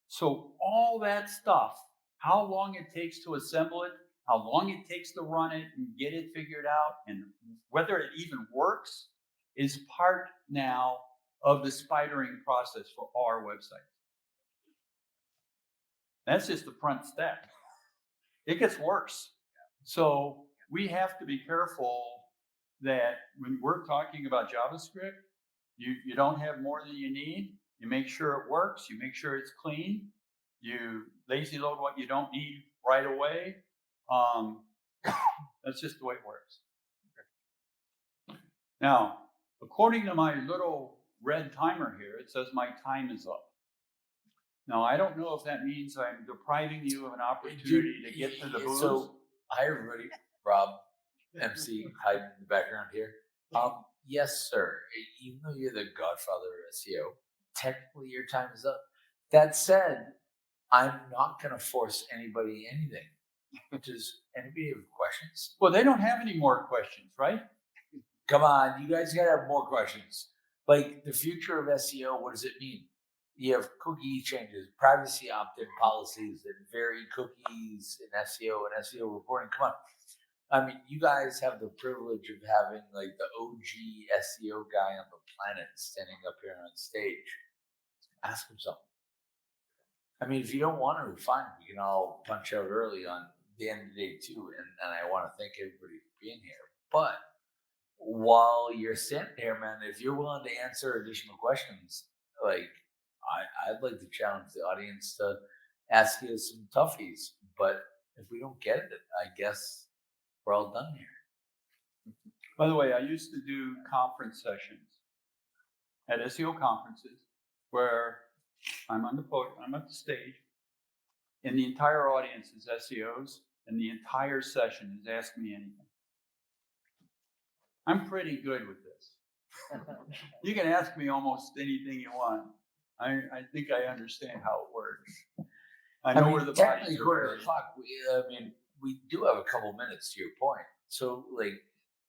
So all that stuff, how long it takes to assemble it, how long it takes to run it and get it figured out, and whether it even works, is part now of the spidering process for our website. That's just the front step. It gets worse. So we have to be careful that when we're talking about JavaScript, you don't have more than you need. You make sure it works. You make sure it's clean. You lazy load what you don't need right away. That's just the way it works. Now, according to my little red timer here, it says my time is up. Now, I don't know if that means I'm depriving you of an opportunity to get to the booze. So, hi everybody, Rob, MC, hiding in the background here. Yes, sir. Even though you're the godfather of SEO, technically your time is up. That said, I'm not going to force anybody anything. Does anybody have questions? Well, they don't have any more questions, right? Come on, you guys got to have more questions. Like the future of SEO, what does it mean? You have cookie changes, privacy opt-in policies that vary cookies in SEO and SEO reporting. Come on. I mean, you guys have the privilege of having like the OG SEO guy on the planet standing up here on stage. Ask him something. I mean, if you don't want to, fine. We can all punch out early on the end of the day too. And I want to thank everybody for being here. But while you're sitting here, man, if you're willing to answer additional questions, like I'd like to challenge the audience to ask you some toughies. But if we don't get it, I guess we're all done here. By the way, I used to do conference sessions at SEO conferences where I'm on the podium, I'm at the stage, and the entire audience is SEOs, and the entire session is Ask Me Anything. I'm pretty good with this. You can ask me almost anything you want. I think I understand how it works. I know where the technically, bodies are quarter buried. to clock. We do have a couple minutes to your point. So, like,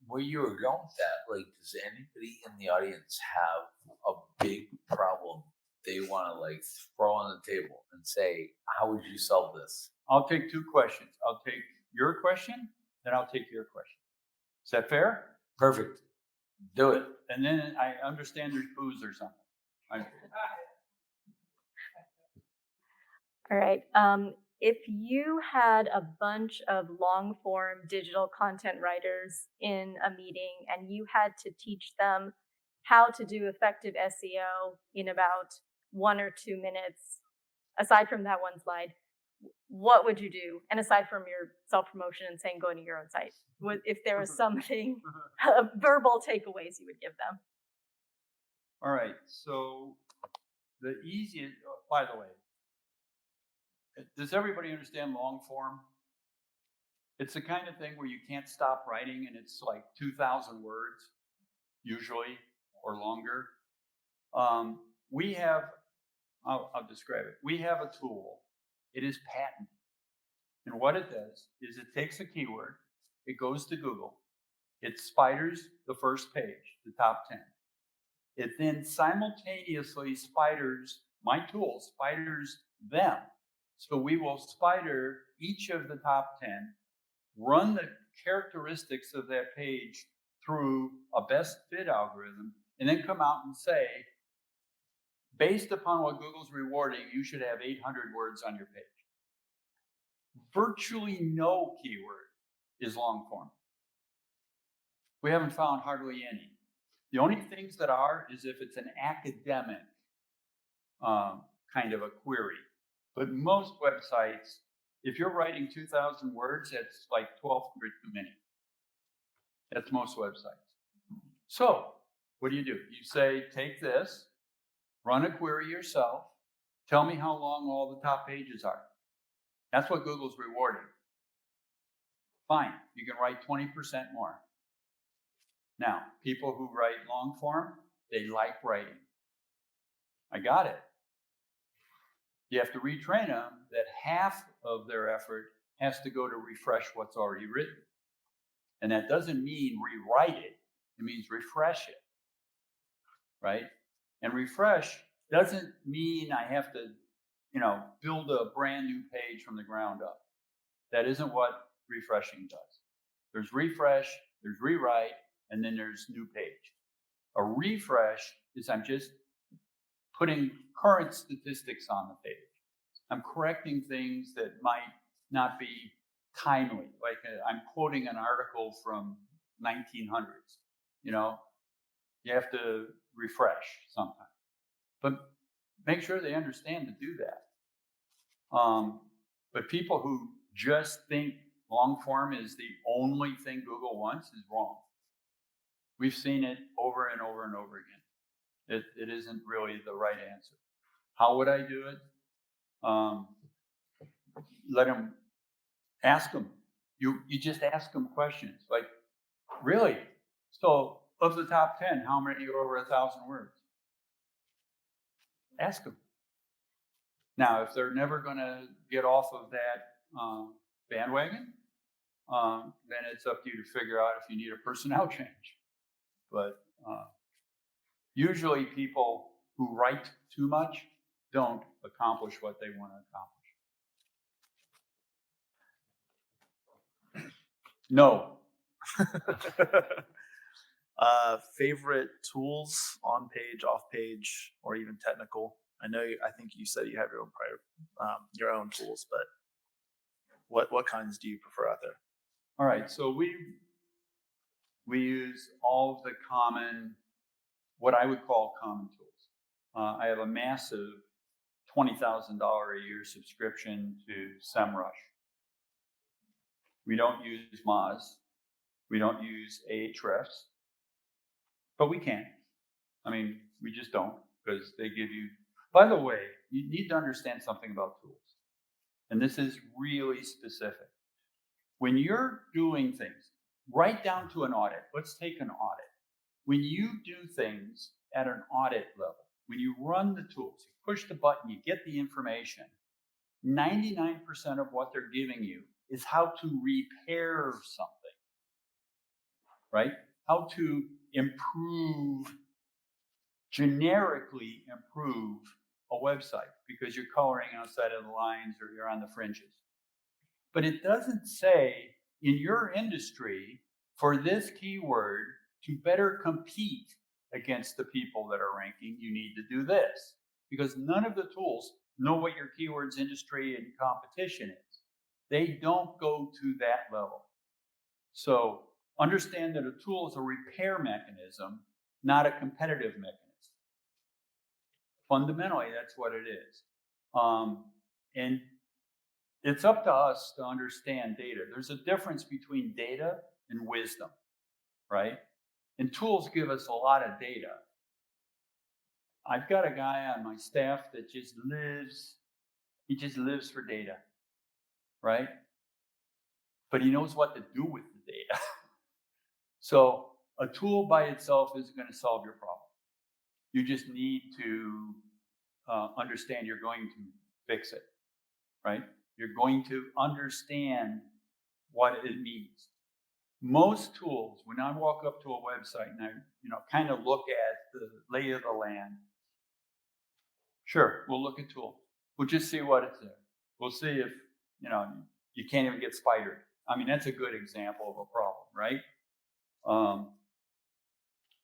where you were going with that, like, does anybody in the audience have a big problem they want to like throw on the table and say, how would you solve this? I'll take two questions. I'll take your question, then I'll take your question. Is that fair? Perfect. Do it. And then I understand there's booze or something. All right. If you had a bunch of long form digital content writers in a meeting and you had to teach them how to do effective SEO in about 1 or 2 minutes, aside from that one slide, what would you do? And aside from your self-promotion and saying go to your own site, if there was something, verbal takeaways you would give them. All right. So the easiest, by the way, does everybody understand long form? It's the kind of thing where you can't stop writing and it's like 2,000 words, usually, or longer. We have, I'll describe it. We have a tool. It is patented. And what it does is it takes a keyword, it goes to Google, it spiders the first page, the top 10. It then simultaneously spiders, my tool spiders them. So we will spider each of the top 10, run the characteristics of that page through a best fit algorithm, and then come out and say, based upon what Google's rewarding, you should have 800 words on your page. Virtually no keyword is long form. We haven't found hardly any. The only things that are is if it's an academic kind of a query. But most websites, if you're writing 2,000 words, that's like 1,200 too many. That's most websites. So what do? You say, take this, run a query yourself, tell me how long all the top pages are. That's what Google's rewarding. Fine, you can write 20% more. Now, people who write long form, they like writing. I got it. You have to retrain them that half of their effort has to go to refresh what's already written. And that doesn't mean rewrite it. It means refresh it, right? And refresh doesn't mean I have to, build a brand new page from the ground up. That isn't what refreshing does. There's refresh, there's rewrite, and then there's new page. A refresh is I'm just putting current statistics on the page. I'm correcting things that might not be timely. Like I'm quoting an article from 1900s. You have to refresh sometimes. But make sure they understand to do that. But people who just think long form is the only thing Google wants is wrong. We've seen it over and over and over again. It isn't really the right answer. How would I do it? Let them ask them. You just ask them questions like, really? So of the top 10, how many are over 1,000 words? Ask them. Now, if they're never going to get off of that bandwagon, then it's up to you to figure out if you need a personnel change. But usually people who write too much don't accomplish what they want to accomplish. No. Favorite tools, on page, off page, or even technical? I think you said you have your own tools, but what kinds do you prefer out there? All right, so we use all of the common, what I would call common tools. I have a massive $20,000 a year subscription to SEMrush. We don't use Moz. We don't use Ahrefs, but we can. I mean, we just don't, because they give you. By the way, you need to understand something about tools, and this is really specific. When you're doing things, right down to an audit, let's take an audit. When you do things at an audit level, when you run the tools, you push the button, you get the information, 99% of what they're giving you is how to repair something, right? How to generically improve a website because you're coloring outside of the lines or you're on the fringes. But it doesn't say in your industry for this keyword to better compete against the people that are ranking, you need to do this, because none of the tools know what your keywords industry and competition is. They don't go to that level. So understand that a tool is a repair mechanism, not a competitive mechanism. Fundamentally, that's what it is. And it's up to us to understand data. There's a difference between data and wisdom, right? And tools give us a lot of data. I've got a guy on my staff that just lives for data, right? But he knows what to do with the data. So a tool by itself isn't going to solve your problem. You just need to understand you're going to fix it, right? You're going to understand what it means. Most tools, when I walk up to a website and I kind of look at the lay of the land, sure, we'll look at tools. We'll just see what it's there. We'll see if, you can't even get spidered. I mean, that's a good example of a problem, right?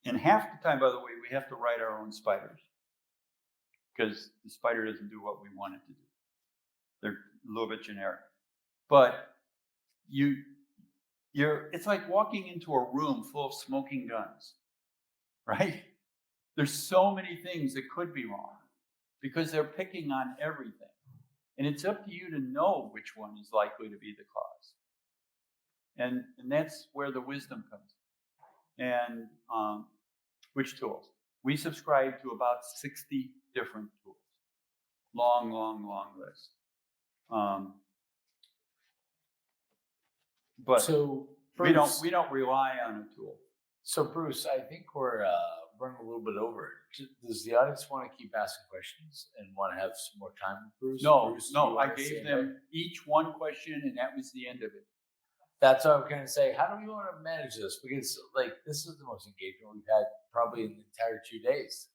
And half the time, by the way, we have to write our own spiders because the spider doesn't do what we want it to do. They're a little bit generic. But it's like walking into a room full of smoking guns, right? There's so many things that could be wrong because they're picking on everything. And it's up to you to know which one is likely to be the cause. And that's where the wisdom comes in. And which tools? We subscribe to about 60 different tools. Long list. But so we Bruce, don't rely on a tool. So Bruce, I think we're running a little bit over. Does the audience want to keep asking questions and want to have some more time with Bruce? No. I gave them each one question, and that was the end of it. That's what I'm going to say. How do we want to manage this? Because this is the most engagement we've had probably in the entire 2 days.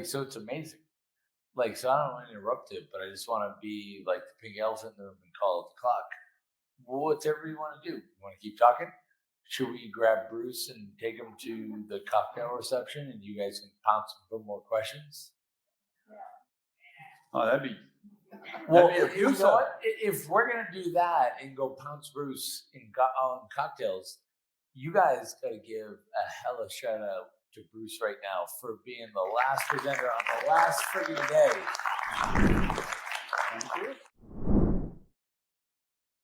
So it's amazing. So I don't want to interrupt it, but I just want to be like the pink elephant in the room and call it the clock. Well, whatever you want to do. You want to keep talking? Should we grab Bruce and take him to the cocktail reception and you guys can pounce and put more questions? Oh, that'd be Well, that'd be you know what? If we're going to do that and go pounce Bruce on cocktails, you guys got to give a hella shout out to Bruce right now for being the last presenter on the last friggin' day.